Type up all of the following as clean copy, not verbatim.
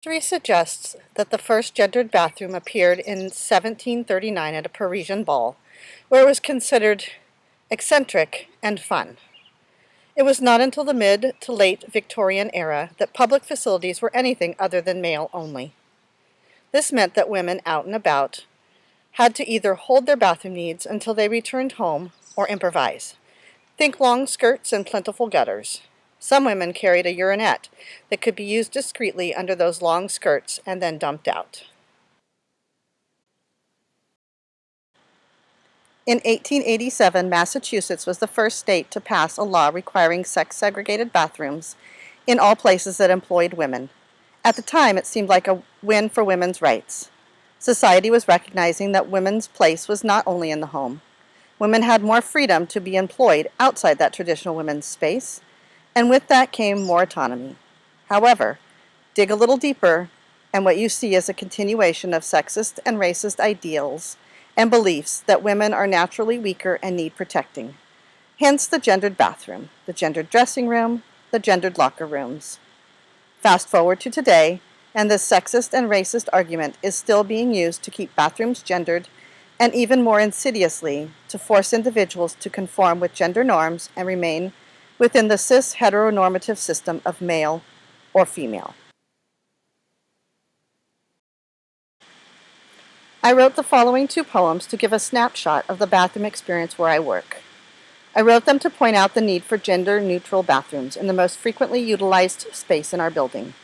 History suggests that the first gendered bathroom appeared in 1739 at a Parisian ball, where it was considered eccentric and fun. It was not until the mid to late Victorian era that public facilities were anything other than male only. This meant that women out and about had to either hold their bathroom needs until they returned home or improvise. Think long skirts and plentiful gutters. Some women carried a urinette that could be used discreetly under those long skirts and then dumped out. In 1887, Massachusetts was the first state to pass a law requiring sex-segregated bathrooms in all places that employed women. At the time, it seemed like a win for women's rights. Society was recognizing that women's place was not only in the home. Women had more freedom to be employed outside that traditional women's space, and with that came more autonomy. However, dig a little deeper, and what you see is a continuation of sexist and racist ideals and beliefs that women are naturally weaker and need protecting. Hence the gendered bathroom, the gendered dressing room, the gendered locker rooms. Fast forward to today, and this sexist and racist argument is still being used to keep bathrooms gendered, and even more insidiously, to force individuals to conform with gender norms and remain within the cis heteronormative system of male or female. I wrote the following two poems to give a snapshot of the bathroom experience where I work. I wrote them to point out the need for gender-neutral bathrooms in the most frequently utilized space in our building.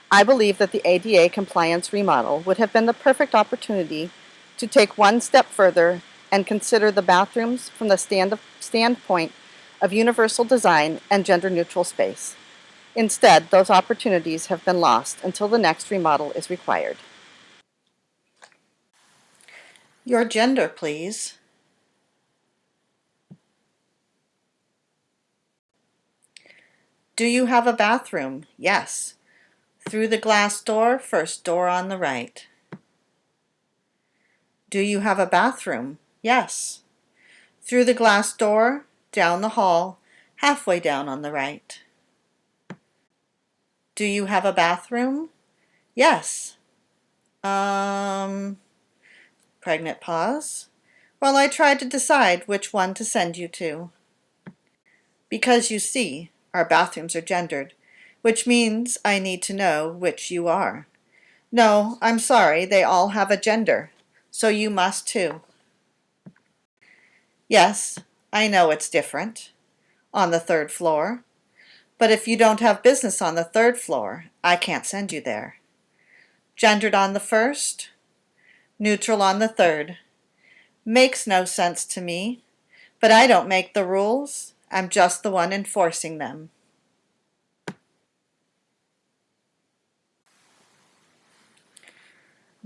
I believe that the ADA compliance remodel would have been the perfect opportunity to take one step further and consider the bathrooms from the standpoint of universal design and gender-neutral space. Instead, those opportunities have been lost until the next remodel is required. Your gender, please. Do you have a bathroom? Yes. Through the glass door, first door on the right. Do you have a bathroom? Yes. Through the glass door, down the hall, halfway down on the right. Do you have a bathroom? Yes. Pregnant pause. Well, I tried to decide which one to send you to. Because you see, our bathrooms are gendered, which means I need to know which you are. No, I'm sorry, they all have a gender, so you must too. Yes, I know it's different. On the third floor. But if you don't have business on the third floor, I can't send you there. Gendered on the first, neutral on the third. Makes no sense to me, but I don't make the rules. I'm just the one enforcing them.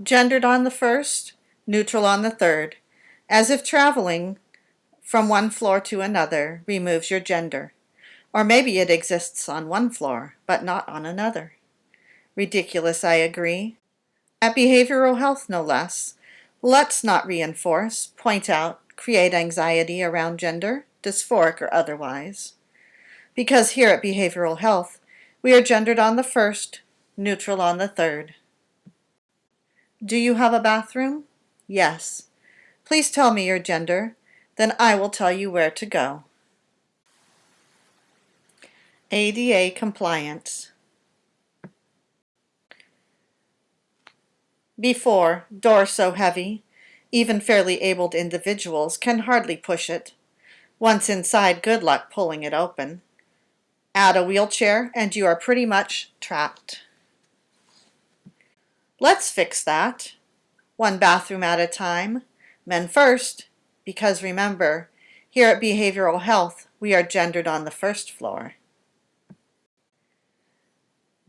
Gendered on the first, neutral on the third, as if traveling from one floor to another removes your gender. Or maybe it exists on one floor, but not on another. Ridiculous, I agree. At behavioral health, no less. Let's not reinforce, point out, create anxiety around gender, dysphoric or otherwise. Because here at behavioral health, we are gendered on the first, neutral on the third. Do you have a bathroom? Yes. Please tell me your gender, then I will tell you where to go. ADA compliance. Before, door so heavy, even fairly abled individuals can hardly push it. Once inside, good luck pulling it open. Add a wheelchair and you are pretty much trapped. Let's fix that. One bathroom at a time. Men first, because remember, here at Behavioral Health, we are gendered on the first floor.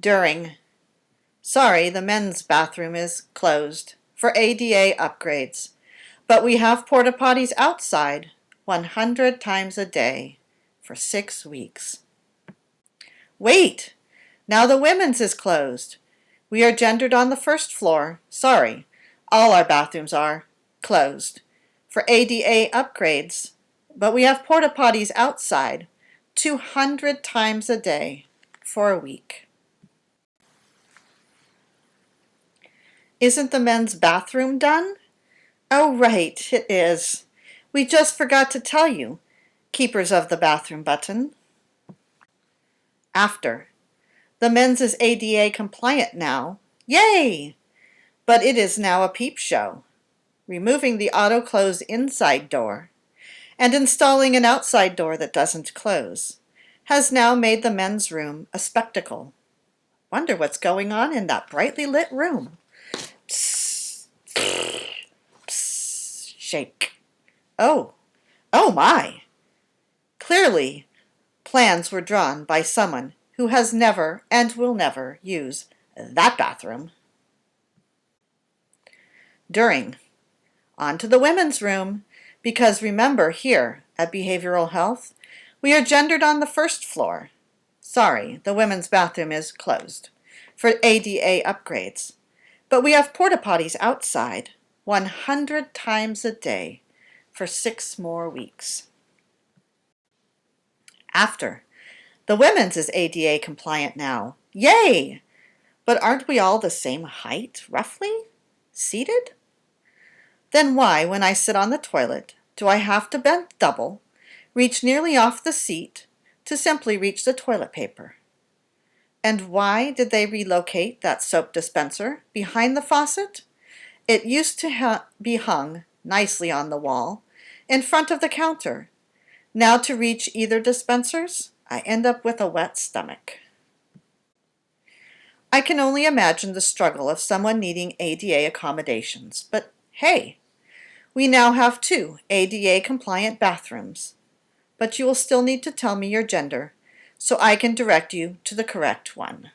During. Sorry, the men's bathroom is closed for ADA upgrades, but we have porta potties outside 100 times a day for 6 weeks. Wait! Now the women's is closed. We are gendered on the first floor. Sorry, all our bathrooms are closed for ADA upgrades, but we have porta potties outside 200 times a day for a week. Isn't the men's bathroom done? Oh, right, it is. We just forgot to tell you, keepers of the bathroom button. After. The men's is ADA compliant now. Yay! But it is now a peep show. Removing the auto-close inside door and installing an outside door that doesn't close has now made the men's room a spectacle. Wonder what's going on in that brightly lit room. Psst, psst, shake. Oh my! Clearly, plans were drawn by someone who has never and will never use that bathroom. During. On to the women's room, because remember, here at Behavioral Health, we are gendered on the first floor. Sorry, the women's bathroom is closed for ADA upgrades, but we have porta potties outside 100 times a day for 6 more weeks. After. The women's is ADA compliant now. Yay! But aren't we all the same height, roughly? Seated? Then why, when I sit on the toilet, do I have to bend double, reach nearly off the seat, to simply reach the toilet paper? And why did they relocate that soap dispenser behind the faucet? It used to be hung nicely on the wall, in front of the counter. Now to reach either dispensers, I end up with a wet stomach. I can only imagine the struggle of someone needing ADA accommodations, but hey, we now have 2 ADA-compliant bathrooms. But you will still need to tell me your gender so I can direct you to the correct one.